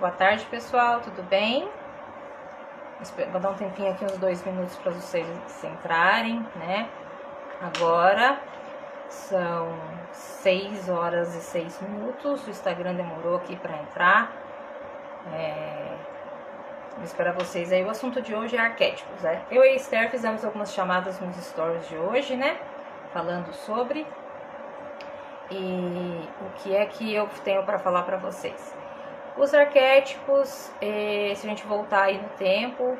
Boa tarde, pessoal, tudo bem? Vou dar um tempinho aqui, uns 2 minutos para vocês se entrarem, né? Agora são 6 horas e 6 minutos, o Instagram demorou aqui para entrar. Vou esperar vocês aí. O assunto de hoje é arquétipos, né? Eu e a Esther fizemos algumas chamadas nos stories de hoje, né? Falando sobre... E o que é que eu tenho para falar para vocês? Os arquétipos, se a gente voltar aí no tempo,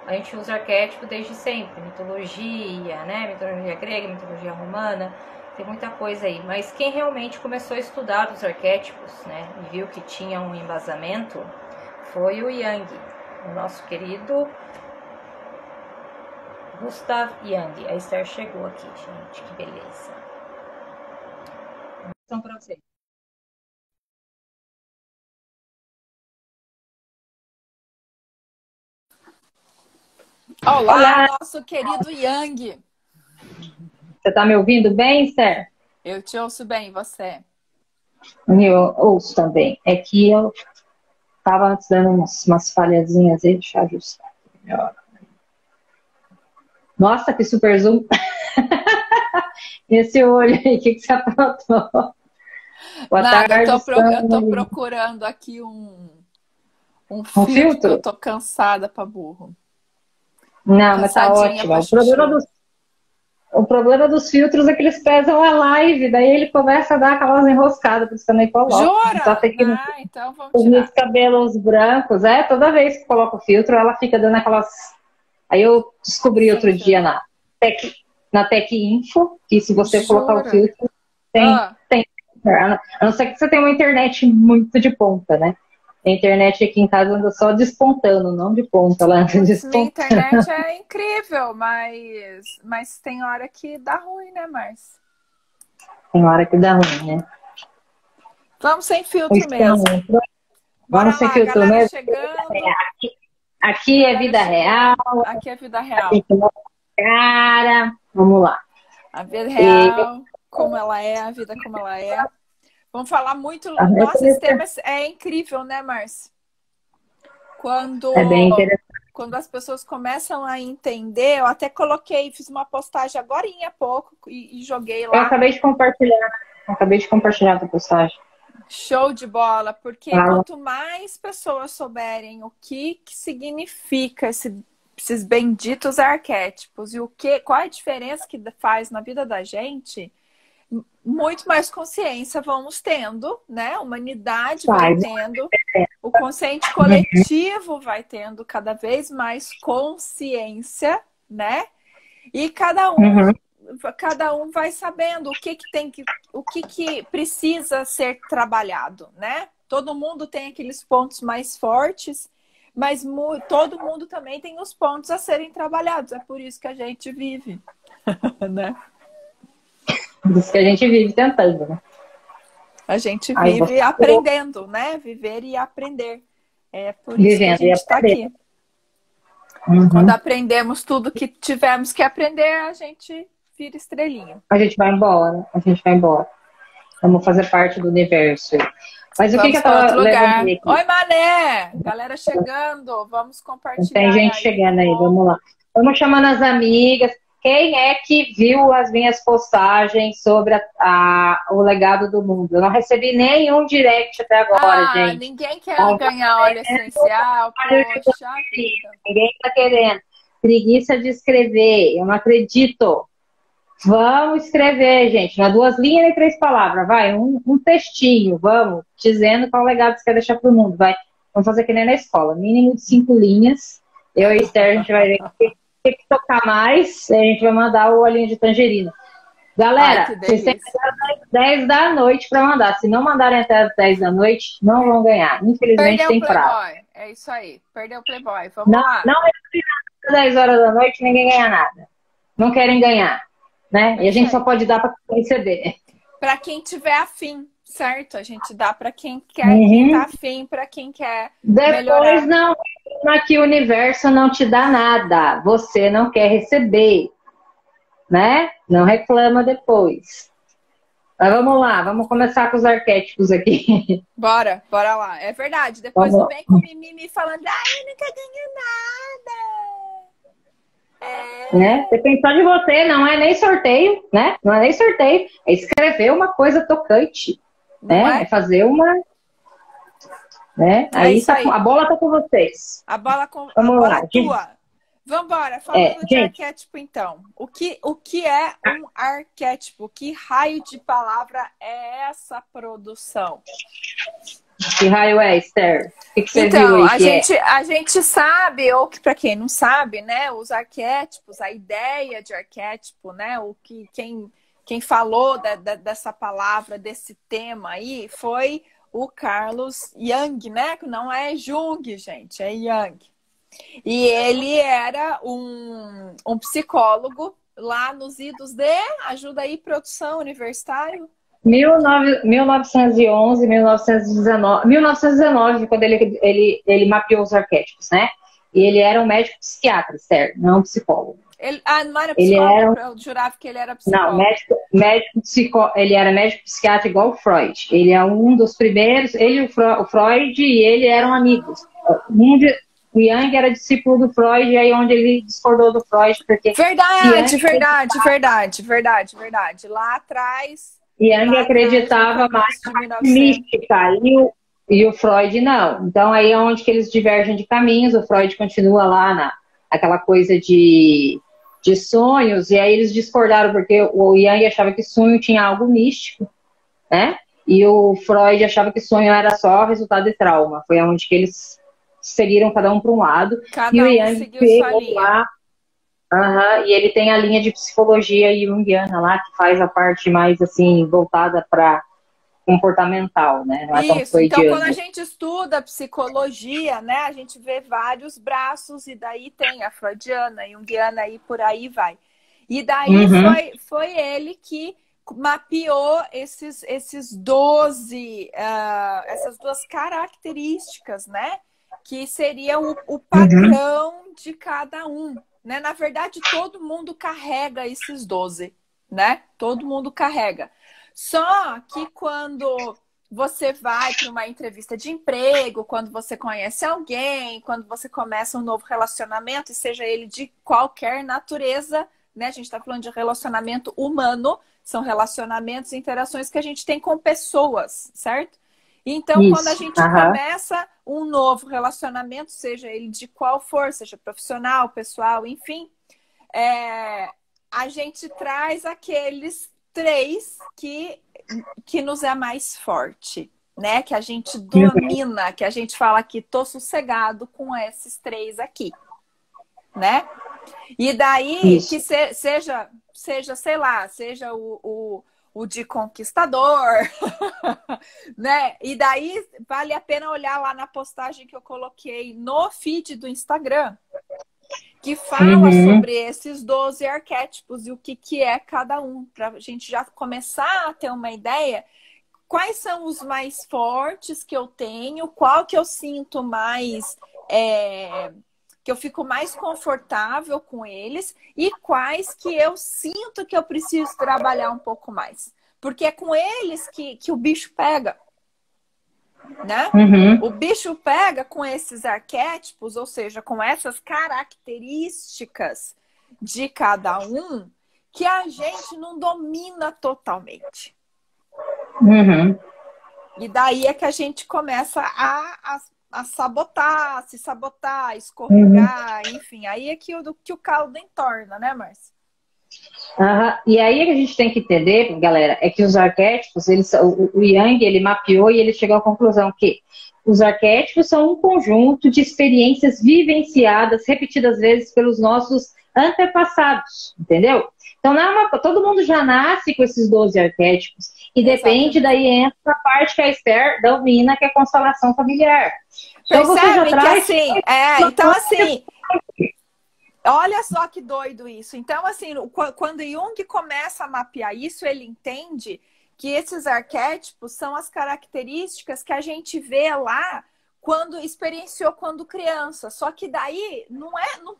a gente usa arquétipo desde sempre. Mitologia, né? Mitologia grega, mitologia romana, tem muita coisa aí. Mas quem realmente começou a estudar os arquétipos, né? E viu que tinha um embasamento, foi o Jung, o nosso querido Gustav Jung. A Esther chegou aqui, gente, que beleza. Então, para vocês. Olá, nosso querido Jung. Você tá me ouvindo bem, Esther? Eu te ouço bem, você? Eu ouço também. É que eu tava antes dando umas falhazinhas aí, deixa eu ajustar. Nossa, que super zoom. Esse olho aí, o que você aprontou? Boa Nada, tarde, eu tô procurando aqui um filtro, que eu tô cansada pra burro. Não, mas tá ótimo. O problema dos filtros é que eles pesam a live, daí ele começa a dar aquelas enroscadas, por isso que eu nem coloco. Jura? Só tem que então vamos tirar. Os cabelos brancos, toda vez que coloco o filtro, ela fica dando aquelas... Aí eu descobri outro dia na Tech Info, que se você colocar o filtro, tem. A não ser que você tenha uma internet muito de ponta, né? A internet aqui em casa anda só despontando, não de ponta. Ela anda despontando. Minha internet é incrível, mas tem hora que dá ruim, né, Márcia? Tem hora que dá ruim, né? Vamos sem filtro mesmo. Vamos sem filtro mesmo. Chegando. Aqui é vida real. Aqui é vida real. Cara, vamos lá. A vida real, como ela é, a vida como ela é. Vamos falar muito. Nossa, esse tema é incrível, né, Márcia? É bem interessante. Quando as pessoas começam a entender, eu até coloquei, fiz uma postagem agorinha há pouco e joguei lá. Eu acabei de compartilhar a postagem. Show de bola, porque quanto mais pessoas souberem o que significa esses benditos arquétipos e qual é a diferença que faz na vida da gente, muito mais consciência vamos tendo, né? A humanidade vai tendo, o consciente coletivo vai tendo cada vez mais consciência, né? E cada um vai sabendo o que precisa ser trabalhado, né? Todo mundo tem aqueles pontos mais fortes, mas todo mundo também tem os pontos a serem trabalhados. É por isso que a gente vive, né? Por isso que a gente vive tentando, né? A gente vive aprendendo, né? Viver e aprender. É por isso que a gente está aqui. Quando aprendemos tudo que tivemos que aprender, a gente vira estrelinha. A gente vai embora. Vamos fazer parte do universo. Mas o que eu tava levando aqui? Oi, Mané! Galera chegando, vamos compartilhar. Tem gente chegando aí, vamos lá. Vamos chamando as amigas. Quem é que viu as minhas postagens sobre o legado do mundo? Eu não recebi nenhum direct até agora, gente. Ninguém quer ganhar óleo essencial, poxa vida. Ninguém tá querendo. Preguiça de escrever, eu não acredito. Vamos escrever, gente. Não é 2 linhas nem 3 palavras. Vai, um textinho, vamos, dizendo qual legado você quer deixar pro mundo. Vai, vamos fazer que nem na escola. Mínimo de 5 linhas. Eu e a Esther, a gente vai ver o que tocar mais, a gente vai mandar o olhinho de tangerina. Galera, vocês têm até as 10 da noite para mandar. Se não mandarem até as 10 da noite, não vão ganhar. Infelizmente tem prazo. É isso aí, perdeu o Playboy. Vamos lá. Não é às 10 horas da noite, ninguém ganha nada. Não querem ganhar, né? E a gente só pode dar para receber. Para quem tiver afim, certo? A gente dá para quem quer, quem tá afim, para quem quer melhorar. Depois não, aqui o universo não te dá nada. Você não quer receber, né? Não reclama depois. Mas vamos lá, vamos começar com os arquétipos aqui. Bora lá. É verdade. Depois não Vamos, vem com mimimi falando, ai, eu nunca ganho nada. né? Depende só de você, não é nem sorteio, né? Não é nem sorteio, é escrever uma coisa tocante, Não né? É é? fazer uma, né? É Aí isso tá, aí. a bola tá com vocês. A Vamos bola é lá, tua. Vambora, falando de gente, arquétipo, então. O que é um arquétipo? Que raio de palavra é essa produção? que raio é, Esther? O que você viu Então, aí que é? a gente sabe, ou que para quem não sabe, né, os arquétipos, a ideia de arquétipo, né, o que quem falou dessa palavra, desse tema aí, foi o Carlos Jung, né, que não é Jung, gente, é Jung. E ele era um psicólogo lá nos idos de, ajuda aí, produção universitário. 1911, 1919, quando ele mapeou os arquétipos, né? E ele era um médico psiquiatra, certo? Não um psicólogo. Ele, não era Ele psicólogo? era, Eu jurava que ele era não, psicólogo. ele era médico psiquiatra igual o Freud. Ele é um dos primeiros, ele e o Freud e ele eram amigos. O Jung era discípulo do Freud, e aí onde ele discordou do Freud, porque Verdade. Lá atrás, Jung acreditava no mais começo de na 1900. mística e o Freud não. Então aí é onde que eles divergem de caminhos. O Freud continua lá aquela coisa de sonhos, e aí eles discordaram porque o Jung achava que sonho tinha algo místico, né? E o Freud achava que sonho era só resultado de trauma. Foi onde que eles seguiram cada um para um lado. Cada E o um Jung seguiu sua pegou linha. lá. E ele tem a linha de psicologia junguiana lá, que faz a parte mais assim, voltada para comportamental, né? Não é tão Isso, então quando a freudiano. gente estuda psicologia, né, a gente vê vários braços e daí tem a freudiana, junguiana e por aí vai. E daí foi ele que mapeou esses 12, essas duas características, né, que seria o padrão de cada um, né? Na verdade, todo mundo carrega esses 12, né? Todo mundo carrega. Só que quando você vai para uma entrevista de emprego, quando você conhece alguém, quando você começa um novo relacionamento, e seja ele de qualquer natureza, né? A gente está falando de relacionamento humano, são relacionamentos e interações que a gente tem com pessoas, certo? Então, Isso. quando a gente começa um novo relacionamento, seja ele de qual for, seja profissional, pessoal, enfim, a gente traz aqueles 3 que nos é mais forte, né? Que a gente domina, que a gente fala que tô sossegado com esses 3 aqui, né? E daí que seja, sei lá, seja o de conquistador, né? E daí vale a pena olhar lá na postagem que eu coloquei no feed do Instagram, que fala sobre esses 12 arquétipos e o que é cada um, para a gente já começar a ter uma ideia quais são os mais fortes que eu tenho, qual que eu sinto mais, que eu fico mais confortável com eles e quais que eu sinto que eu preciso trabalhar um pouco mais. Porque é com eles que o bicho pega. Né? O bicho pega com esses arquétipos, ou seja, com essas características de cada um, que a gente não domina totalmente. E daí é que a gente começa a sabotar, se sabotar, escorregar, enfim, aí é que o caldo entorna, né, Márcia? E aí que a gente tem que entender, galera, é que os arquétipos, o Jung, ele mapeou e ele chegou à conclusão que os arquétipos são um conjunto de experiências vivenciadas repetidas vezes pelos nossos antepassados, entendeu? Então, todo mundo já nasce com esses 12 arquétipos e depende, daí entra a parte que a Esther domina, que é a constelação familiar. Então, você já traz... que assim, então assim... Olha só que doido isso. Então, assim, quando Jung começa a mapear isso, ele entende que esses arquétipos são as características que a gente vê lá quando experienciou quando criança. Só que daí não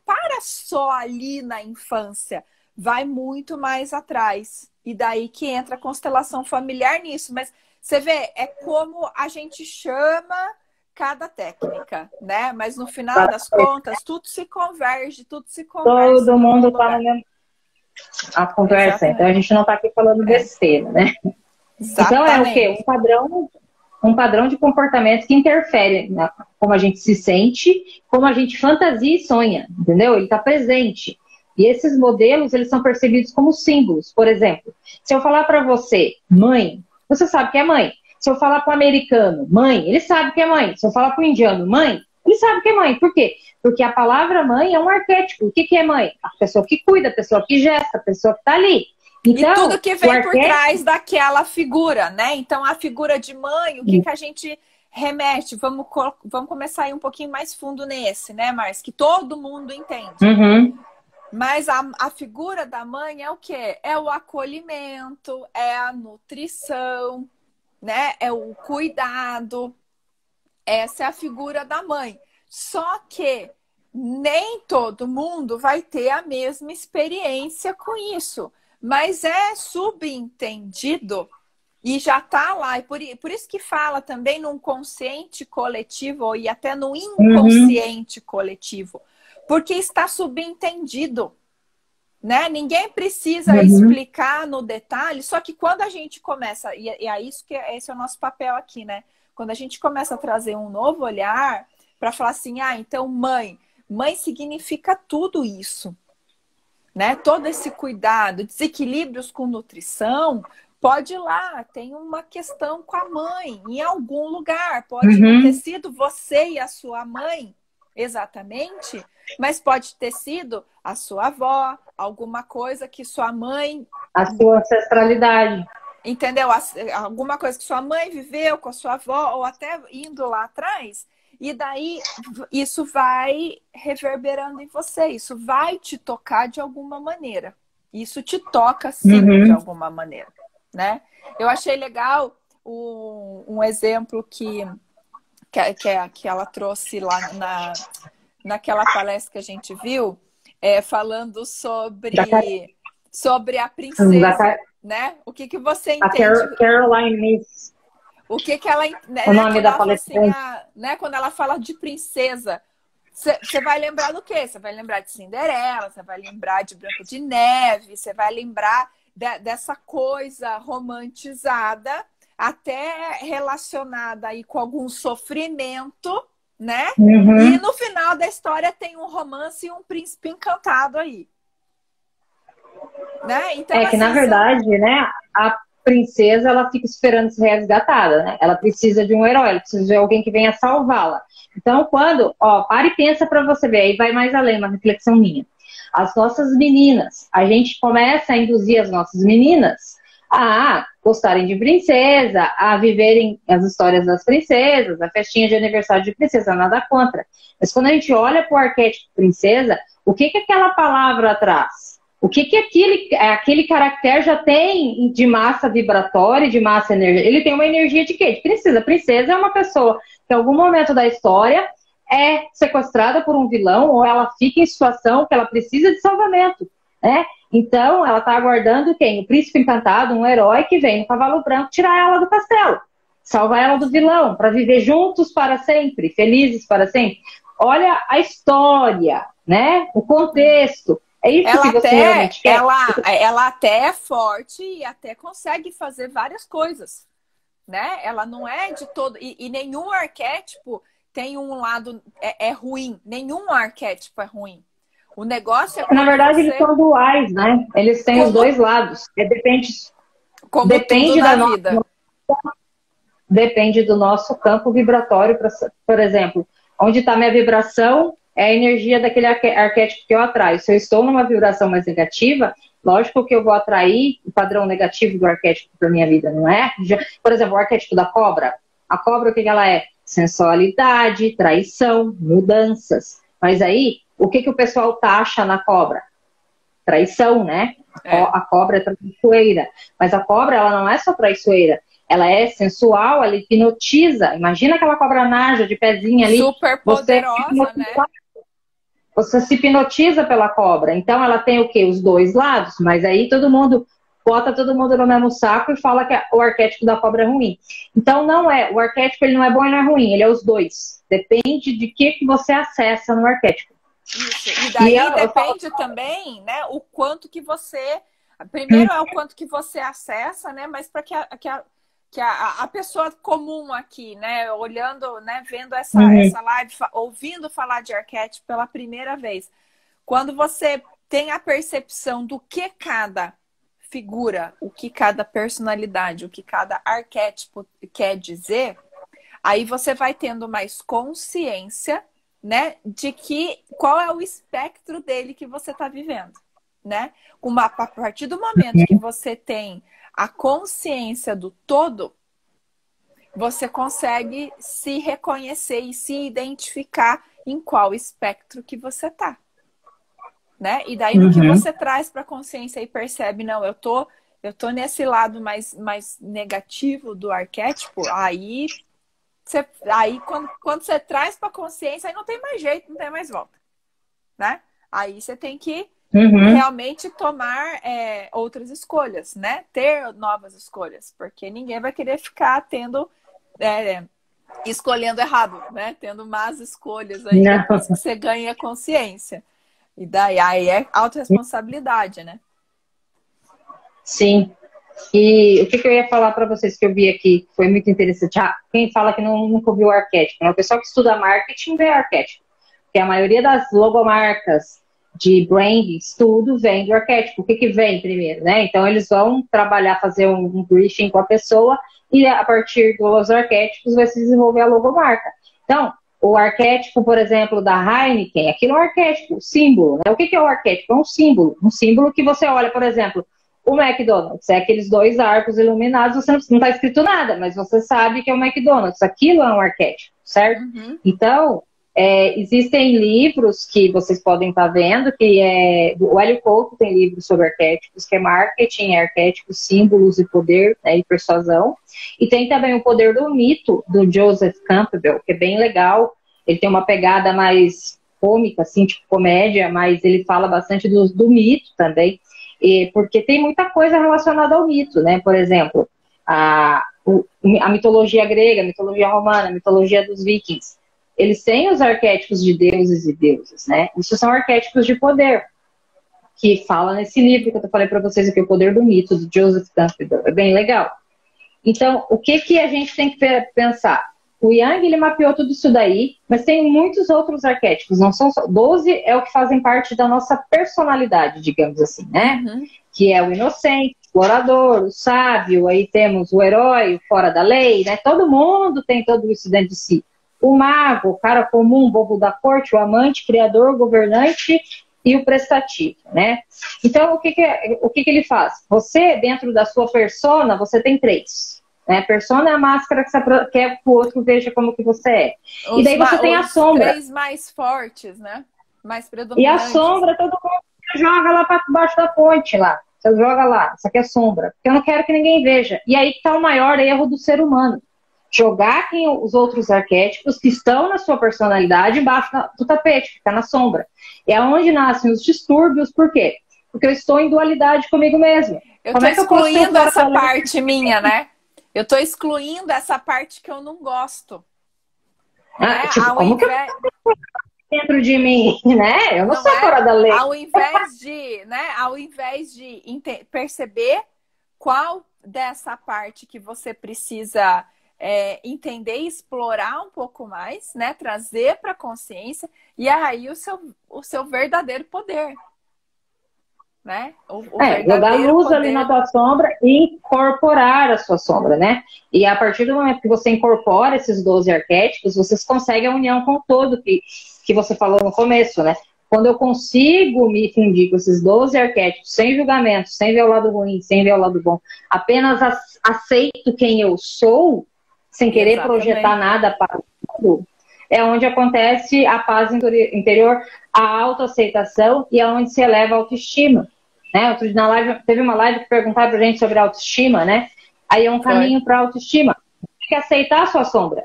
para só ali na infância, vai muito mais atrás. E daí que entra a constelação familiar nisso. Mas você vê, é como a gente chama cada técnica, né? Mas no final das contas, tudo se converge, tudo se conversa. Todo mundo está no mesmo... A conversa. Exatamente. Então a gente não está aqui falando besteira, né? Exatamente. Então é o quê? Um padrão de comportamento que interfere na como a gente se sente, como a gente fantasia e sonha, entendeu? Ele está presente. E esses modelos, eles são percebidos como símbolos. Por exemplo, se eu falar para você, mãe, você sabe que é mãe. Se eu falar para o americano, mãe, ele sabe que é mãe. Se eu falar para o indiano, mãe, ele sabe que é mãe. Por quê? Porque a palavra mãe é um arquétipo. O que é mãe? A pessoa que cuida, a pessoa que gesta, a pessoa que está ali. Então, e tudo que vem por trás daquela figura, né? Então, a figura de mãe, o que a gente remete? Vamos começar aí um pouquinho mais fundo nesse, né, Márcia? Que todo mundo entende. Uhum. Mas a figura da mãe é o quê? É o acolhimento, é a nutrição, né? É o cuidado. Essa é a figura da mãe. Só que nem todo mundo vai ter a mesma experiência com isso. Mas é subentendido e já está lá. E por isso que fala também num consciente coletivo e até no inconsciente coletivo. Porque está subentendido, né? Ninguém precisa explicar no detalhe, só que quando a gente começa, e é isso que esse é o nosso papel aqui, né? Quando a gente começa a trazer um novo olhar para falar assim, então mãe significa tudo isso, né? Todo esse cuidado, desequilíbrios com nutrição, pode ir lá, tem uma questão com a mãe, em algum lugar, pode não ter sido você e a sua mãe, exatamente, mas pode ter sido a sua avó, alguma coisa que sua mãe... A sua ancestralidade. Entendeu? Alguma coisa que sua mãe viveu com a sua avó, ou até indo lá atrás, e daí isso vai reverberando em você, isso vai te tocar de alguma maneira. Isso te toca, sim, de alguma maneira, né? Eu achei legal um exemplo que ela trouxe lá naquela palestra que a gente viu, falando sobre a princesa, né? O que você entende? A Caroline Myss. O que ela... Né, o nome da palestrante. Né, quando ela fala de princesa, você vai lembrar do quê? Você vai lembrar de Cinderela, você vai lembrar de Branca de Neve, você vai lembrar dessa coisa romantizada, até relacionada aí com algum sofrimento, né? E no final da história tem um romance e um príncipe encantado aí. Né? Então, que na verdade, né, a princesa, ela fica esperando ser resgatada, né? Ela precisa de um herói, ela precisa de alguém que venha salvá-la. Então, quando, para e pensa para você ver, aí vai mais além, uma reflexão minha. As nossas meninas, a gente começa a induzir as nossas meninas a gostarem de princesa, a viverem as histórias das princesas, a festinha de aniversário de princesa, nada contra. Mas quando a gente olha para o arquétipo princesa, o que aquela palavra traz? O que aquele caractere já tem de massa vibratória, de massa energia? Ele tem uma energia de quê? De princesa. Princesa é uma pessoa que em algum momento da história é sequestrada por um vilão ou ela fica em situação que ela precisa de salvamento, né? Então, ela está aguardando quem? O príncipe encantado, um herói que vem no cavalo branco tirar ela do castelo, salvar ela do vilão, para viver juntos para sempre, felizes para sempre. Olha a história, né? O contexto. É isso ela que você realmente quer? Ela até é forte e até consegue fazer várias coisas, né? Ela não é de todo... E nenhum arquétipo tem um lado... É ruim. Nenhum arquétipo é ruim. O negócio é... Na verdade, eles são duais, né? Eles têm os dois lados. Depende da vida. Depende do nosso campo vibratório. Por exemplo, onde está minha vibração... é a energia daquele arquétipo que eu atraio. Se eu estou numa vibração mais negativa, lógico que eu vou atrair o padrão negativo do arquétipo para minha vida, não é? Por exemplo, o arquétipo da cobra. A cobra, o que ela é? Sensualidade, traição, mudanças. Mas aí, o que o pessoal taxa na cobra? Traição, né? A cobra é traiçoeira. Mas a cobra, ela não é só traiçoeira. Ela é sensual, ela hipnotiza. Imagina aquela cobra naja de pezinho ali. Super poderosa, né? Você se hipnotiza pela cobra. Então, ela tem o quê? Os dois lados. Mas aí todo mundo bota todo mundo no mesmo saco e fala que o arquétipo da cobra é ruim. Então não é, o arquétipo ele não é bom e não é ruim, ele é os dois. Depende de que você acessa no arquétipo. Isso. E daí depende também, né, o quanto que você... Primeiro é o quanto que você acessa, né, mas para que a pessoa comum aqui, né, olhando, né, vendo essa live, ouvindo falar de arquétipo pela primeira vez, quando você tem a percepção do que cada figura, o que cada personalidade, o que cada arquétipo quer dizer, aí você vai tendo mais consciência, né, de qual é o espectro dele que você está vivendo, né? A partir do momento que você tem a consciência do todo, você consegue se reconhecer e se identificar em qual espectro que você tá, né? E daí no que você traz para a consciência e percebe, não, eu tô nesse lado mais negativo do arquétipo, aí quando você traz para a consciência, aí não tem mais jeito, não tem mais volta, né? Aí você tem que realmente tomar outras escolhas, né? Ter novas escolhas, porque ninguém vai querer ficar escolhendo errado, né? Tendo más escolhas aí depois que você ganha consciência. E daí aí é autorresponsabilidade, né? Sim. E o que eu ia falar para vocês que eu vi aqui, que foi muito interessante. Quem fala que nunca ouviu o arquétipo, né? O pessoal que estuda marketing vê arquétipo. Porque a maioria das logomarcas de branding, tudo vem do arquétipo. O que vem primeiro, né? Então, eles vão trabalhar, fazer um briefing com a pessoa e a partir dos arquétipos vai se desenvolver a logomarca. Então, o arquétipo, por exemplo, da Heineken, aquilo é um arquétipo, o símbolo, né? O que é o arquétipo? É um símbolo que você olha, por exemplo, o McDonald's, é aqueles dois arcos iluminados, você não está escrito nada, mas você sabe que é o McDonald's, aquilo é um arquétipo, certo? Então, existem livros que vocês podem estar vendo, que o Hélio Couto tem livros sobre arquétipos, que é Marketing, Arquétipos, Símbolos e Poder, né, e Persuasão. E tem também o Poder do Mito, do Joseph Campbell, que é bem legal. Ele tem uma pegada mais cômica, assim, tipo comédia, mas ele fala bastante do mito também, porque tem muita coisa relacionada ao mito, né? Por exemplo, a mitologia grega, a mitologia romana, a mitologia dos vikings. Eles têm os arquétipos de deuses e deusas, né? Isso são arquétipos de poder, que fala nesse livro que eu falei para vocês aqui, O Poder do Mito, do Joseph Campbell. É bem legal. Então, o que a gente tem que pensar? O Jung, ele mapeou tudo isso daí, mas tem muitos outros arquétipos, não são só... 12 é o que fazem parte da nossa personalidade, digamos assim, né? Que é o inocente, o explorador, o sábio, aí temos o herói, o fora da lei, né? Todo mundo tem tudo isso dentro de si. O mago, o cara comum, bobo da corte, o amante, criador, governante e o prestativo, né? Então, o que ele faz? Você, dentro da sua persona, você tem 3. Né? Persona é a máscara que você quer que o outro veja como que você é. E daí você tem a sombra. 3 mais fortes, né? Mais predominantes. E a sombra, todo mundo joga lá para baixo da ponte, lá. Você joga lá, isso aqui é sombra. Porque eu não quero que ninguém veja. E aí está o maior erro do ser humano. Jogar os outros arquétipos que estão na sua personalidade embaixo do tapete, ficar na sombra. É onde nascem os distúrbios, por quê? Porque eu estou em dualidade comigo mesma. Eu estou excluindo essa parte minha, né? Eu estou excluindo essa parte que eu não gosto. Tipo, como que eu dentro de mim, né? Eu não sou fora da lei. Ao invés de perceber qual dessa parte que você precisa entender e explorar um pouco mais, né? Trazer para a consciência e aí o seu verdadeiro poder, né? Jogar luz poder ali na tua sombra e incorporar a sua sombra, né? E a partir do momento que você incorpora esses 12 arquétipos, vocês conseguem a união com o todo que você falou no começo, né? Quando eu consigo me fundir com esses 12 arquétipos, sem julgamento, sem ver o lado ruim, sem ver o lado bom, apenas aceito quem eu sou, sem querer projetar nada para o mundo, é onde acontece a paz interior, a autoaceitação e é onde se eleva a autoestima. Né? Outro dia na live, teve uma live que perguntava pra gente sobre autoestima, né? Aí é um caminho para autoestima. Tem que aceitar a sua sombra.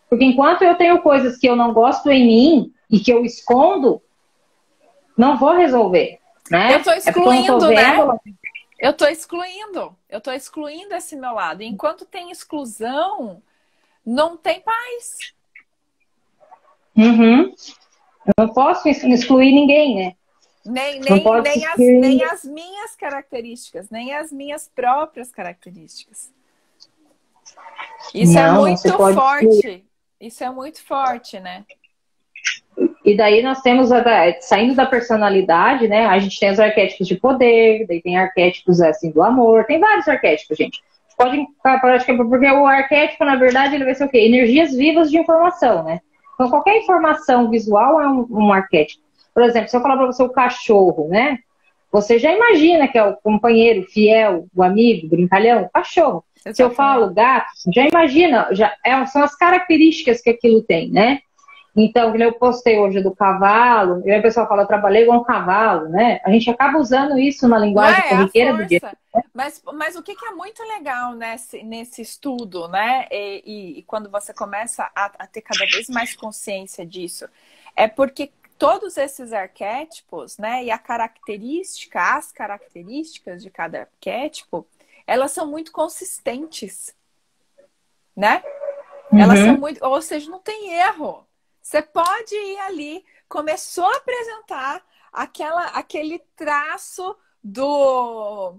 Porque enquanto eu tenho coisas que eu não gosto em mim e que eu escondo, não vou resolver. Né? Eu tô excluindo, né? Eu tô excluindo esse meu lado. Enquanto tem exclusão, não tem paz. Uhum. Eu não posso excluir ninguém, né? Não pode Nem as minhas características, nem as minhas próprias características. Isso é muito forte. Isso é muito forte, né? E daí nós temos, saindo da personalidade, né? A gente tem os arquétipos de poder, daí tem arquétipos assim do amor, tem vários arquétipos, gente. Pode porque o arquétipo, na verdade, ele vai ser o quê? Energias vivas de informação, né? Então, qualquer informação visual é um arquétipo. Por exemplo, se eu falar para você o cachorro, né? Você já imagina que é o companheiro fiel, o amigo, o brincalhão, o cachorro. Exatamente. Se eu falo gato, já imagina, são as características que aquilo tem, né? Então, eu postei hoje do cavalo, e aí o pessoal fala, eu trabalhei com um cavalo, né? A gente acaba usando isso na linguagem corriqueira do dia. Mas o que é muito legal nesse estudo, né? E quando você começa a ter cada vez mais consciência disso, é porque todos esses arquétipos, né? E as características de cada arquétipo, elas são muito consistentes, né? Elas são muito, ou seja, não tem erro. Você pode ir ali, começou a apresentar aquele traço do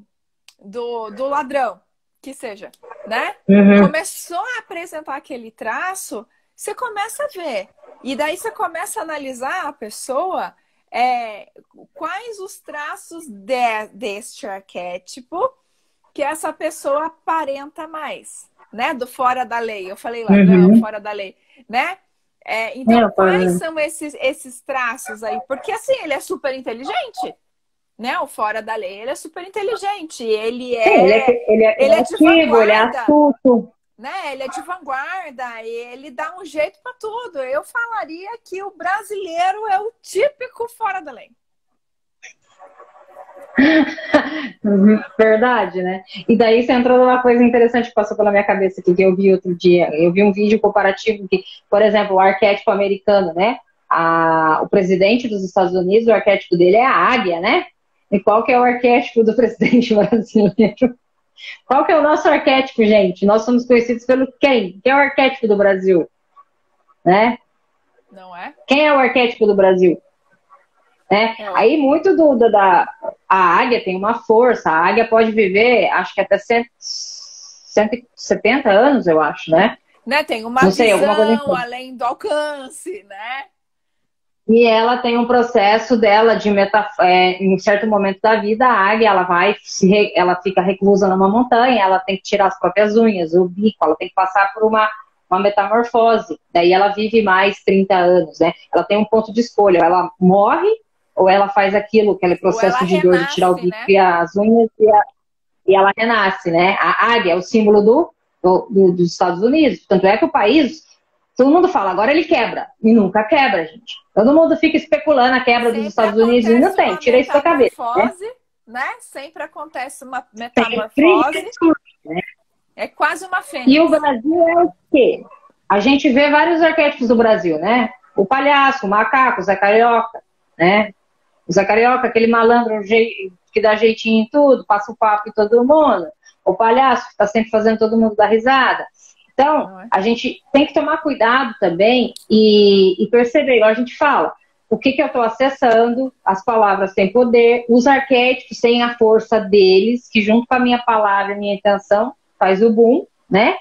ladrão, que seja, né? Começou a apresentar aquele traço, você começa a ver. E daí você começa a analisar a pessoa, quais os traços deste arquétipo que essa pessoa aparenta mais, né? Do fora da lei. Eu falei ladrão, fora da lei, né? Então, quais são esses traços aí? Porque, assim, ele é super inteligente, né? O fora da lei, ele é super inteligente. Ele é de vanguarda. Ele é astuto. Né? Ele é de vanguarda e ele dá um jeito para tudo. Eu falaria que o brasileiro é o típico fora da lei. Verdade, né? E daí você entrou numa coisa interessante que passou pela minha cabeça aqui, que eu vi outro dia. Eu vi um vídeo comparativo que, por exemplo, o arquétipo americano, né? O presidente dos Estados Unidos, o arquétipo dele é a águia, né? E qual que é o arquétipo do presidente brasileiro? Qual que é o nosso arquétipo, gente? Nós somos conhecidos pelo quem? Quem é o arquétipo do Brasil? Né? Não é? Quem é o arquétipo do Brasil? Aí muito a águia tem uma força, a águia pode viver, acho que até 170 anos, eu acho, né? Tem uma visão além do alcance, né? E ela tem um processo dela de em um certo momento da vida, a águia, ela fica reclusa numa montanha, ela tem que tirar as próprias unhas, o bico, ela tem que passar por uma metamorfose. Daí ela vive mais 30 anos, né? Ela tem um ponto de escolha, ela morre ou ela faz aquele processo de dor de tirar o bico, né? E as unhas e ela renasce, né? A águia é o símbolo dos Estados Unidos. Tanto é que o país, todo mundo fala, agora ele quebra. E nunca quebra, gente. Todo mundo fica especulando a quebra dos Estados Unidos e não tem. Tira isso da cabeça. Né? Sempre acontece uma metamorfose. Né? É quase uma fênix. E o Brasil é o quê? A gente vê vários arquétipos do Brasil, né? O palhaço, o macaco, o Zé Carioca, né? O Zé Carioca, aquele malandro que dá jeitinho em tudo, passa o papo em todo mundo. O palhaço, que está sempre fazendo todo mundo dar risada. Então, a gente tem que tomar cuidado também e perceber, igual a gente fala, o que eu estou acessando, as palavras têm poder, os arquétipos têm a força deles, que junto com a minha palavra e minha intenção, faz o boom, né?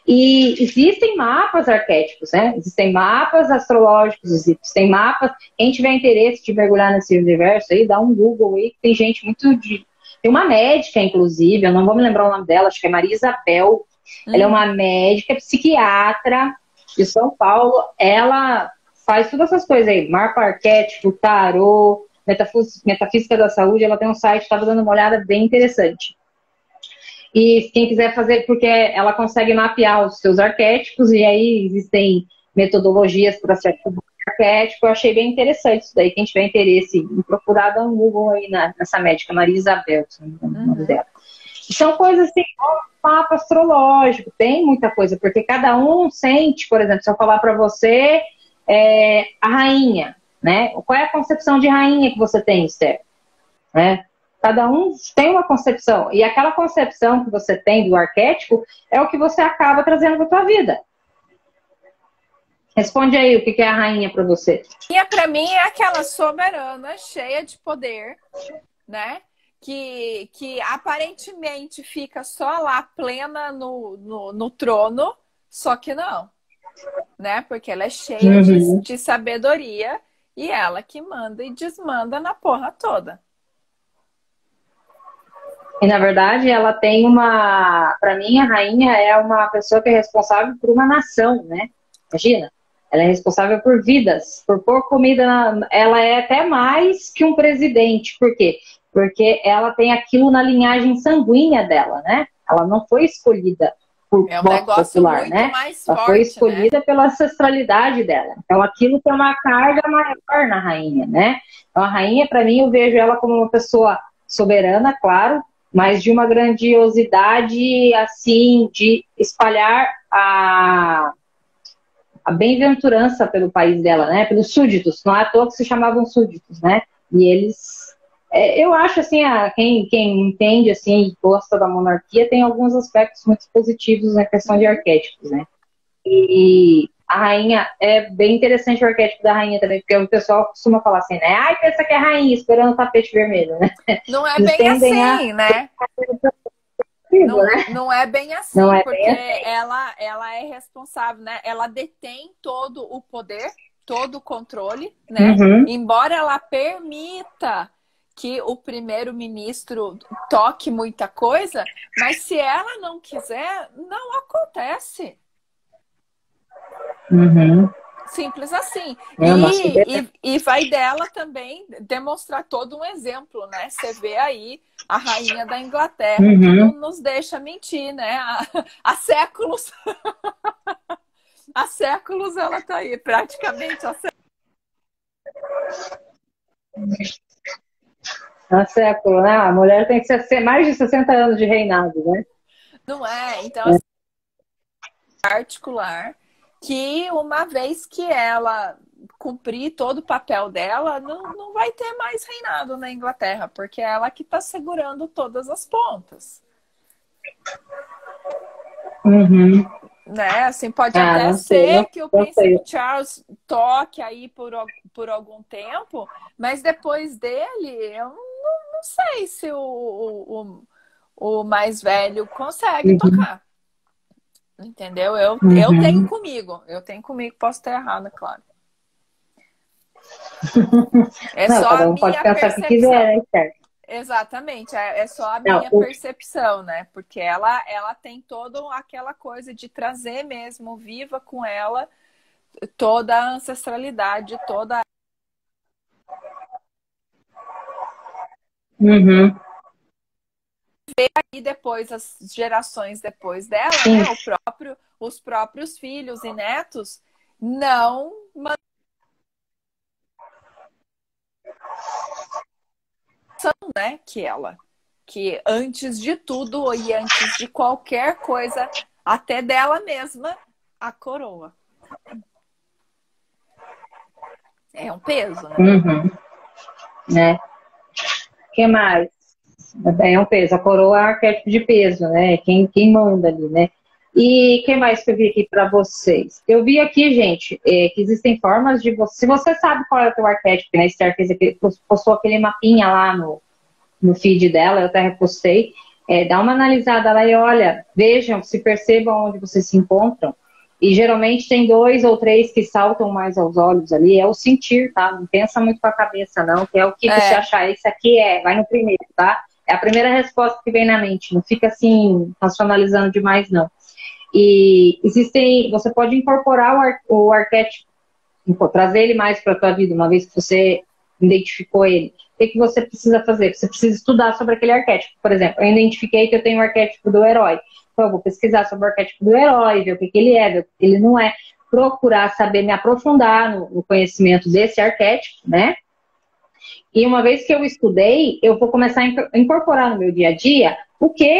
E existem mapas arquétipos, né? Existem mapas astrológicos, existem mapas. Quem tiver interesse de mergulhar nesse universo aí, dá um Google aí, tem gente muito de... Tem uma médica, inclusive, eu não vou me lembrar o nome dela, acho que é Maria Isabel. Ela é uma médica, psiquiatra de São Paulo. Ela faz todas essas coisas aí, mapa arquétipo, tarô, metafísica da saúde. Ela tem um site, estava dando uma olhada bem interessante. E quem quiser fazer, porque ela consegue mapear os seus arquétipos, e aí existem metodologias para certo arquétipo. Eu achei bem interessante isso daí. Quem tiver interesse em procurar, dá um Google aí nessa médica, Maria Isabel, se não me engano o nome dela. São coisas assim, mapa astrológico, tem muita coisa, porque cada um sente, por exemplo, se eu falar para você a rainha, né? Qual é a concepção de rainha que você tem, Esther? Né? Cada um tem uma concepção. E aquela concepção que você tem do arquétipo é o que você acaba trazendo para a tua vida. Responde aí o que é a rainha para você. E para mim é aquela soberana, cheia de poder, né? Que aparentemente fica só lá plena no trono, só que não, né? Porque ela é cheia de sabedoria e ela que manda e desmanda na porra toda. E na verdade ela tem para mim a rainha é uma pessoa que é responsável por uma nação, né? Imagina, ela é responsável por vidas, por pôr comida, ela é até mais que um presidente, por quê? Porque ela tem aquilo na linhagem sanguínea dela, né? Ela não foi escolhida por voto popular, né? Ela foi escolhida, né, pela ancestralidade dela. Então aquilo tem uma carga maior na rainha, né? Então a rainha, para mim, eu vejo ela como uma pessoa soberana, claro, mas de uma grandiosidade, assim, de espalhar a bem-aventurança pelo país dela, né? Pelos súditos, não é à toa que se chamavam súditos, né? E eles, eu acho assim, quem entende assim e gosta da monarquia tem alguns aspectos muito positivos na questão de arquétipos, né? E a rainha, é bem interessante o arquétipo da rainha também, porque o pessoal costuma falar assim, né? Ai, pensa que é rainha, esperando o tapete vermelho, né? Não é bem assim, né? Não é bem assim, porque ela é responsável, né? Ela detém todo o poder, todo o controle, né? Embora ela permita que o primeiro-ministro toque muita coisa, mas se ela não quiser, não acontece. Simples assim. E vai dela também demonstrar todo um exemplo, né? Você vê aí a rainha da Inglaterra, que não nos deixa mentir, né? Há séculos. Há séculos ela tá aí, praticamente há séculos. Há século, né? A mulher tem que ser mais de 60 anos de reinado, né? Não é? Então, assim, particular, que uma vez que ela cumprir todo o papel dela, não vai ter mais reinado na Inglaterra, porque é ela que está segurando todas as pontas. Né? Assim, pode até ser que o príncipe Charles toque aí por algum tempo, mas depois dele, eu não sei se o mais velho consegue tocar. Entendeu? Eu tenho comigo. Eu tenho comigo, posso estar errada, claro. É não, só cada um a minha pode pensar o que quiser, né, certo? Exatamente, é só a minha percepção, né? Porque ela tem toda aquela coisa de trazer mesmo viva com ela toda a ancestralidade, toda. Ver aí depois as gerações depois dela, né? Os próprios filhos e netos não né, que antes de tudo e antes de qualquer coisa, até dela mesma, a coroa. É um peso, né? Que mais? É um peso. A coroa é um arquétipo de peso, né? Quem manda ali, né? E o que mais que eu vi aqui para vocês? Eu vi aqui, gente, que existem formas de você... Se você sabe qual é o teu arquétipo, né? Esther fez postou aquele mapinha lá no feed dela, eu até repostei. Dá uma analisada lá e olha, vejam, se percebam onde vocês se encontram. E geralmente tem 2 ou 3 que saltam mais aos olhos ali. É o sentir, tá? Não pensa muito com a cabeça, não. Que é o que você achar. Esse aqui vai no primeiro, tá? É a primeira resposta que vem na mente. Não fica assim, racionalizando demais, não. E você pode incorporar o arquétipo, trazer ele mais para a tua vida, uma vez que você identificou ele. O que você precisa fazer? Você precisa estudar sobre aquele arquétipo. Por exemplo, eu identifiquei que eu tenho o arquétipo do herói. Então, eu vou pesquisar sobre o arquétipo do herói, ver o que ele é, ver o que ele não é. Procurar saber, me aprofundar no conhecimento desse arquétipo, né? E uma vez que eu estudei, eu vou começar a incorporar no meu dia a dia o que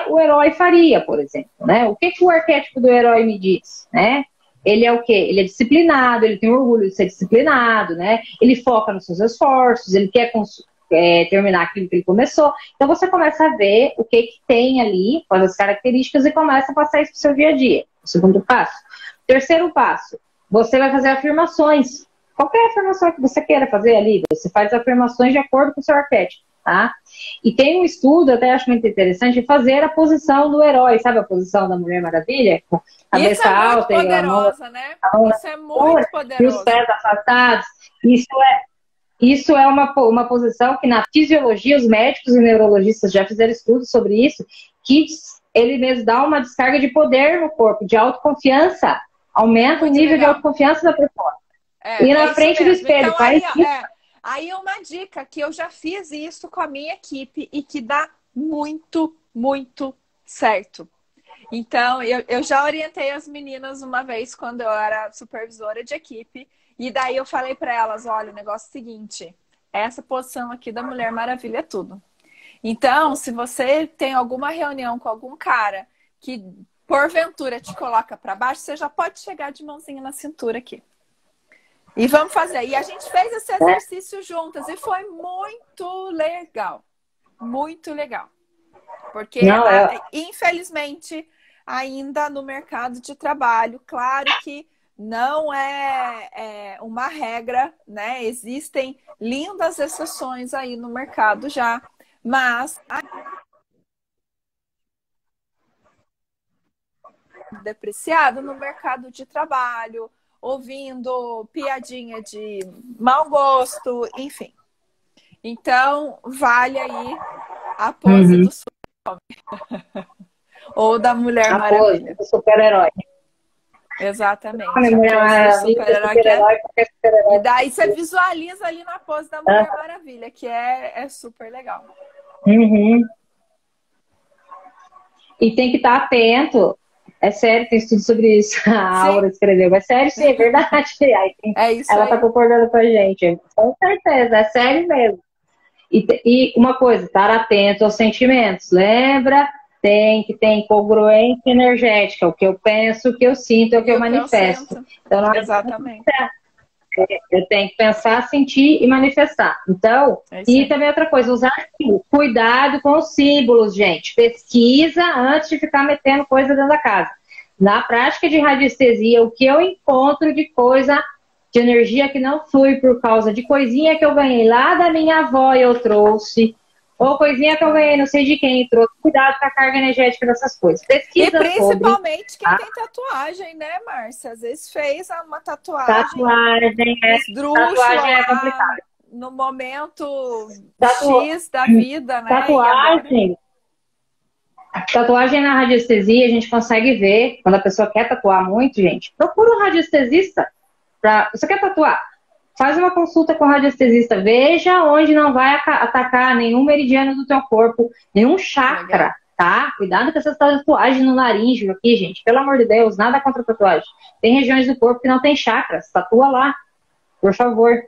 o herói faria, por exemplo, né? O que o arquétipo do herói me diz, né? Ele é o quê? Ele é disciplinado, ele tem orgulho de ser disciplinado, né? Ele foca nos seus esforços, ele quer terminar aquilo que ele começou. Então você começa a ver o que tem ali, quais as características e começa a passar isso para o seu dia a dia. O segundo passo. Terceiro passo, você vai fazer afirmações. Qualquer afirmação que você queira fazer ali, você faz afirmações de acordo com o seu arquétipo, tá? E tem um estudo, até acho muito interessante, de fazer a posição do herói, sabe a posição da Mulher Maravilha? Cabeça alta e a mão, né? Isso é muito poderoso. E os pés afastados. Isso é uma posição que na fisiologia, os médicos e neurologistas já fizeram estudos sobre isso, que ele mesmo dá uma descarga de poder no corpo, de autoconfiança, aumenta o nível de autoconfiança da pessoa. E na frente do espelho, então, faz isso. Aí é uma dica que eu já fiz isso com a minha equipe e que dá muito, muito certo. Então, eu já orientei as meninas uma vez quando eu era supervisora de equipe. E daí eu falei para elas, olha, o negócio é o seguinte, essa posição aqui da Mulher Maravilha é tudo. Então, se você tem alguma reunião com algum cara que porventura te coloca para baixo, você já pode chegar de mãozinha na cintura aqui. E vamos fazer. E a gente fez esse exercício juntas e foi muito legal. Muito legal. Porque, infelizmente, ainda no mercado de trabalho, claro que não é uma regra, né? Existem lindas exceções aí no mercado já, mas depreciado no mercado de trabalho, ouvindo piadinha de mau gosto, enfim. Então, vale aí a pose do super-homem. Ou da Mulher Maravilha. A pose do super-herói. Exatamente. Super-herói. E daí você visualiza ali na pose da Mulher Maravilha, que é super legal. Uhum. E tem que estar atento. É sério, tem estudo sobre isso. A Aura escreveu. É sério, sim, é verdade. Aí ela está concordando com a gente. Com certeza, é sério mesmo. E uma coisa, estar atento aos sentimentos. Lembra? Tem que ter incongruência energética. O que eu penso, o que eu sinto, é o que eu manifesto. Então, exatamente. Eu tenho que pensar, sentir e manifestar. Então, e também outra coisa, usar cuidado com os símbolos, gente. Pesquisa antes de ficar metendo coisa dentro da casa. Na prática de radiestesia, o que eu encontro de coisa, de energia que não flui por causa de coisinha que eu ganhei lá da minha avó e eu trouxe, ou coisinha que eu ganhei não sei de quem trouxe. Cuidado com a carga energética dessas coisas. Pesquisa e principalmente quem tem tatuagem, né, Márcia? Às vezes fez uma tatuagem. Tatuagem é complicado. No momento X da vida, né? Tatuagem na radiestesia, a gente consegue ver, quando a pessoa quer tatuar muito, gente, procura um radiestesista. Você quer tatuar? Faz uma consulta com o radiestesista, veja onde não vai atacar nenhum meridiano do teu corpo, nenhum chakra, tá? Cuidado com essas tatuagens no laríngeo aqui, gente. Pelo amor de Deus, nada contra tatuagem. Tem regiões do corpo que não tem chakras, tatua lá, por favor.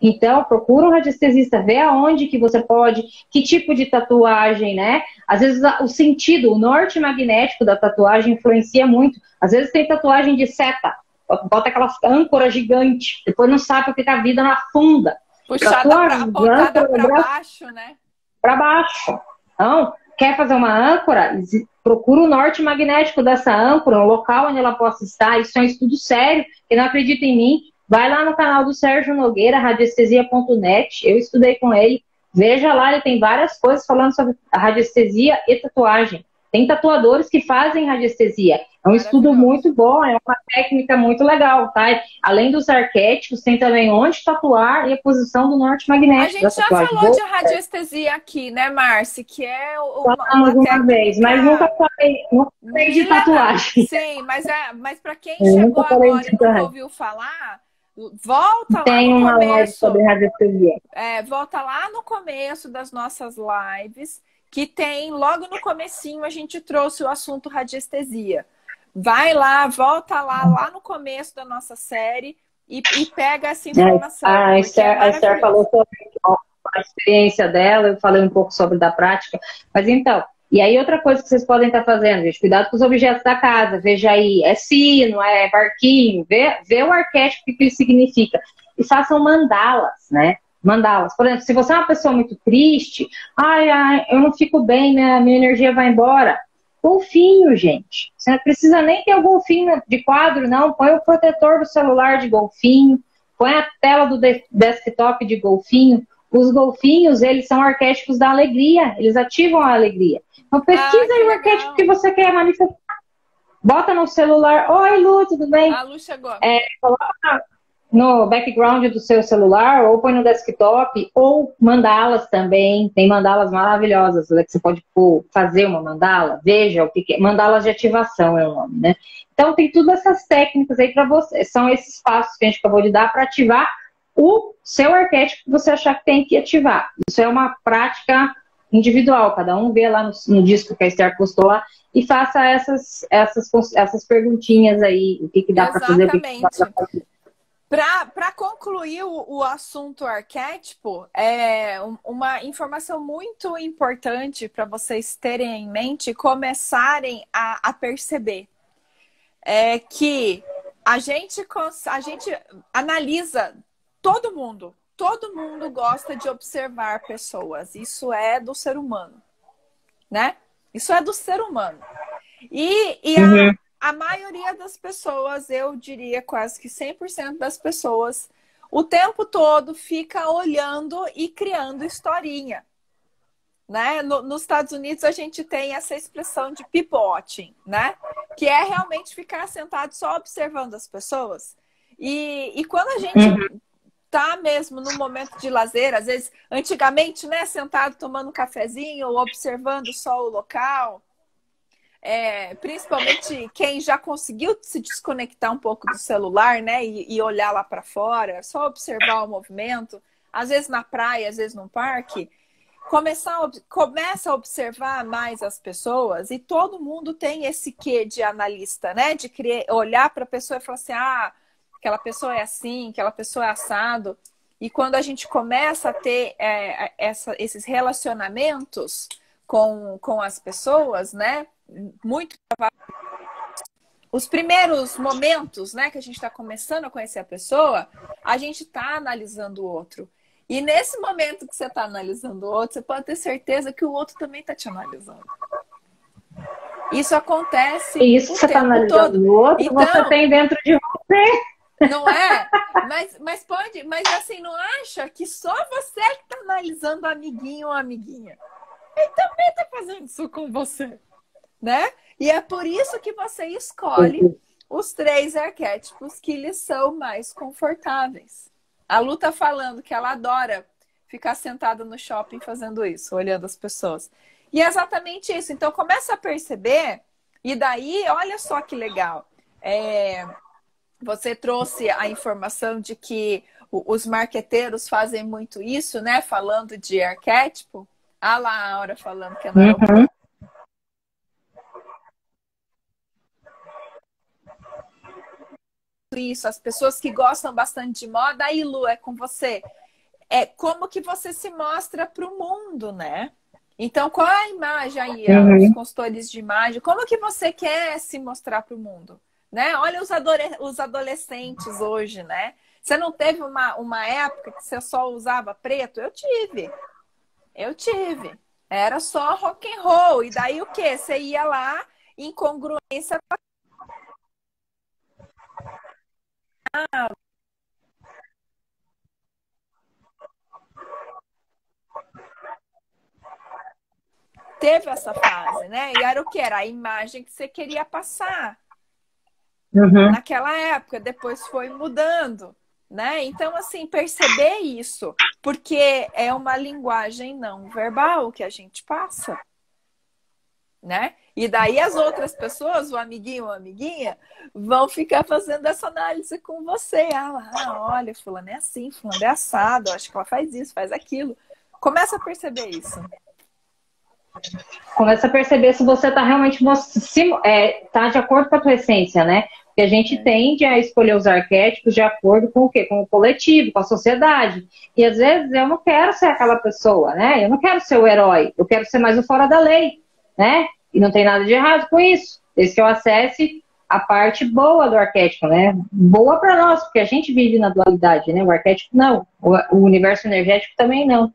Então, procura um radiestesista, vê aonde que você pode, que tipo de tatuagem, né? Às vezes o sentido, o norte magnético da tatuagem influencia muito. Às vezes tem tatuagem de seta, bota aquela âncora gigante, depois não sabe porque a vida não afunda. Puxada apontada para baixo, né? Para baixo. Então, quer fazer uma âncora? Procura o norte magnético dessa âncora, o local onde ela possa estar. Isso é um estudo sério, quem não acredita em mim, vai lá no canal do Sérgio Nogueira, radiestesia.net, eu estudei com ele, veja lá, ele tem várias coisas falando sobre a radiestesia e tatuagem. Tem tatuadores que fazem radiestesia. É um estudo muito bom, é uma técnica muito legal, tá? Além dos arquétipos, tem também onde tatuar e a posição do norte magnético. A gente já falou de radiestesia aqui, né, Márcia? Que é uma vez, mas nunca falei de tatuagem. Sim, mas para quem chegou agora e nunca ouviu falar, volta lá no uma começo. Live sobre radiestesia. Volta lá no começo das nossas lives, que tem, logo no comecinho, a gente trouxe o assunto radiestesia. Vai lá, volta lá no começo da nossa série e pega essa informação. A Esther falou sobre a experiência dela, eu falei um pouco sobre da prática. Mas então, e aí outra coisa que vocês podem estar fazendo, gente, cuidado com os objetos da casa. Veja aí, é sino, é barquinho, vê o arquétipo, o que isso significa. E façam mandalas, né? mandalas. Por exemplo, se você é uma pessoa muito triste, eu não fico bem, né? Minha energia vai embora. Golfinho, gente. Você não precisa nem ter o golfinho de quadro, não. Põe o protetor do celular de golfinho, põe a tela do desktop de golfinho. Os golfinhos, eles são arquétipos da alegria, eles ativam a alegria. Então pesquisa aí o arquétipo que você quer manifestar. Bota no celular, oi Lu, tudo bem? A Lu chegou. Coloca no background do seu celular, ou põe no desktop, ou mandalas também. Tem mandalas maravilhosas, que você pode fazer uma mandala, veja o que é. Mandalas de ativação é o nome, né? Então tem todas essas técnicas aí para você. São esses passos que a gente acabou de dar para ativar o seu arquétipo que você achar que tem que ativar. Isso é uma prática individual, cada um vê lá no disco que a Esther postou lá e faça essas perguntinhas aí, o que dá para fazer, o que dá para fazer. Para concluir o assunto arquétipo, uma informação muito importante para vocês terem em mente e começarem a perceber é que a gente analisa todo mundo gosta de observar pessoas. Isso é do ser humano, né? Isso é do ser humano. E a maioria das pessoas, eu diria quase que 100% das pessoas, o tempo todo fica olhando e criando historinha, né? Nos Estados Unidos a gente tem essa expressão de people watching, né? Que é realmente ficar sentado só observando as pessoas. E quando a gente tá mesmo no momento de lazer, às vezes, antigamente, né, sentado tomando um cafezinho ou observando só o local, principalmente quem já conseguiu se desconectar um pouco do celular, né, e olhar lá para fora, só observar o movimento, às vezes na praia, às vezes no parque, começa a observar mais as pessoas e todo mundo tem esse quê de analista, né, de olhar para a pessoa e falar assim, aquela pessoa é assim, aquela pessoa é assado. E quando a gente começa a ter esses relacionamentos com as pessoas, né? Muito os primeiros momentos, né, que a gente está começando a conhecer a pessoa, a gente está analisando o outro. E nesse momento que você está analisando o outro, você pode ter certeza que o outro também está te analisando. Isso acontece isso que você está analisando o outro, então, você tem dentro de você. Não é? Mas assim, não acha que só você que está analisando o amiguinho ou amiguinha? Ele também está fazendo isso com você, né? E é por isso que você escolhe os 3 arquétipos que lhe são mais confortáveis. A Lu tá falando que ela adora ficar sentada no shopping fazendo isso, olhando as pessoas. E é exatamente isso. Então começa a perceber, e daí, olha só que legal. Você trouxe a informação de que os marqueteiros fazem muito isso, né? Falando de arquétipo. Ah lá, a Aura falando que é não. Isso, as pessoas que gostam bastante de moda, aí Lu, é com você. É como que você se mostra para o mundo, né? Então, qual é a imagem aí, os consultores de imagem? Como que você quer se mostrar para o mundo? Né? Olha os adolescentes hoje, né? Você não teve uma época que você só usava preto? Eu tive. Era só rock and roll. E daí o quê? Você ia lá em congruência com Teve essa fase, né? E era o que? Era a imagem que você queria passar. Naquela época, depois foi mudando, né? Então, assim, perceber isso, porque é uma linguagem não verbal que a gente passa, né? E daí as outras pessoas, o amiguinho ou a amiguinha, vão ficar fazendo essa análise com você. Olha, fulano é assim, fulano é assado, acho que ela faz isso, faz aquilo. Começa a perceber isso. Começa a perceber se você está realmente tá de acordo com a tua essência, né? Porque a gente tende a escolher os arquétipos de acordo com o quê? Com o coletivo, com a sociedade. E às vezes eu não quero ser aquela pessoa, né? Eu não quero ser o herói, eu quero ser mais o fora da lei, né? E não tem nada de errado com isso. Desde que eu acesse a parte boa do arquétipo, né? Boa para nós, porque a gente vive na dualidade, né? O arquétipo não, o universo energético também não.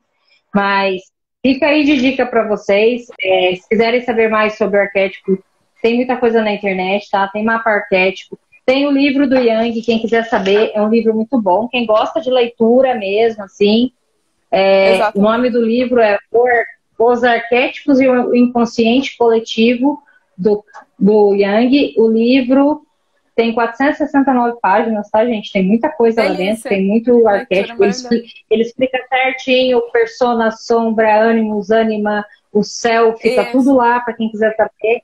Mas fica aí de dica para vocês. Se quiserem saber mais sobre o arquétipo, tem muita coisa na internet, tá? Tem mapa arquétipo. Tem o livro do Yang, quem quiser saber, é um livro muito bom. Quem gosta de leitura mesmo, assim, o nome do livro é Os Arquétipos e o Inconsciente Coletivo, do Yang. O livro tem 469 páginas, tá, gente? Tem muita coisa lá dentro, tem muito arquétipo. Ele explica certinho, persona, sombra, ânimos, ânima, o céu, fica tudo lá para quem quiser saber,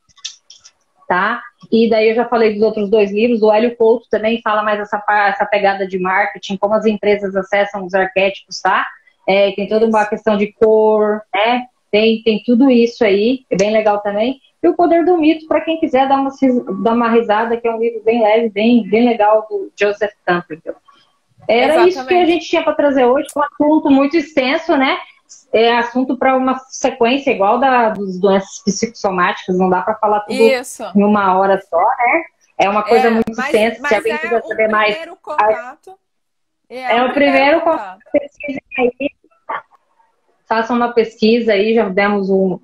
tá? E daí eu já falei dos outros 2 livros, o Hélio Couto também fala mais essa pegada de marketing, como as empresas acessam os arquétipos, tá? Tem toda uma questão de cor, né? Tem tudo isso aí, é bem legal também. E o Poder do Mito, para quem quiser dar uma risada, que é um livro bem leve, bem legal, do Joseph Campbell. Era isso que a gente tinha para trazer hoje, um assunto muito extenso, né? É assunto para uma sequência igual das doenças psicossomáticas, não dá para falar tudo em uma hora só, né? É uma coisa muito extensa, se alguém quiser saber mais. Contato. O primeiro contato. Pesquisa aí. Façam uma pesquisa aí, já demos um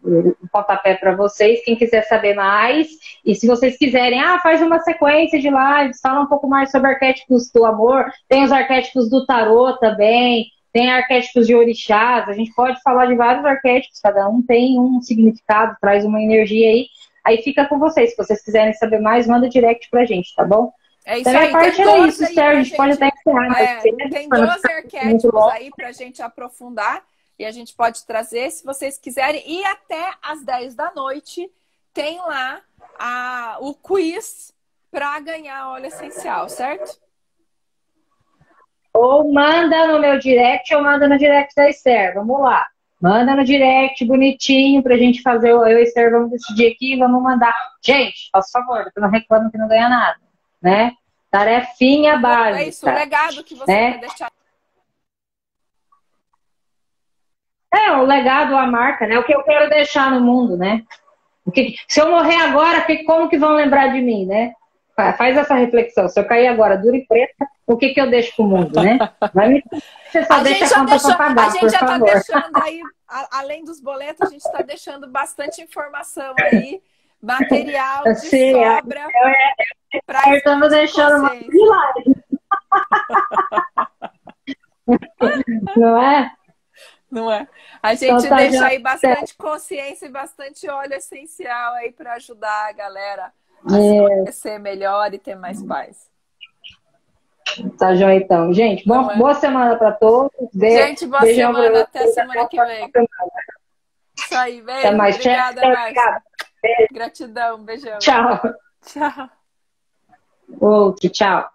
pontapé para vocês. Quem quiser saber mais, e se vocês quiserem, faz uma sequência de lives, fala um pouco mais sobre arquétipos do amor. Tem os arquétipos do tarô também, tem arquétipos de orixás. A gente pode falar de vários arquétipos, cada um tem um significado, traz uma energia aí. Aí fica com vocês. Se vocês quiserem saber mais, manda direct pra gente, tá bom? É isso da minha aí. Parte era isso, Sérgio. A gente pode até encerrar. Tem 12 arquétipos aí pra gente aprofundar. E a gente pode trazer, se vocês quiserem. E até às 10 da noite tem lá o quiz para ganhar óleo essencial, certo? Ou manda no meu direct ou manda no direct da Esther. Vamos lá. Manda no direct, bonitinho, pra gente fazer. Eu e a Esther vamos decidir aqui e vamos mandar. Gente, faz favor, eu não reclamo que não ganha nada, né? Tarefinha básica. É isso, o legado que você quer deixar. O legado, a marca, né? O que eu quero deixar no mundo, né? Se eu morrer agora, como que vão lembrar de mim, né? Faz essa reflexão. Se eu cair agora dura e preta, o que eu deixo pro mundo, né? Você só deixa a conta pra pagar, a gente já tá deixando aí, além dos boletos, a gente está deixando bastante informação aí, material de sobra. Eu estamos deixando uma live. Não é? Não é? A gente deixa aí bastante consciência e bastante óleo essencial aí para ajudar a galera a se conhecer melhor e ter mais paz. Tá joia, então. Gente, boa semana para todos. Gente, boa semana. Até semana que vem. Isso aí, beijo. Até mais. Obrigada, Márcia. Gratidão, beijão. Tchau. Tchau. Outro, tchau.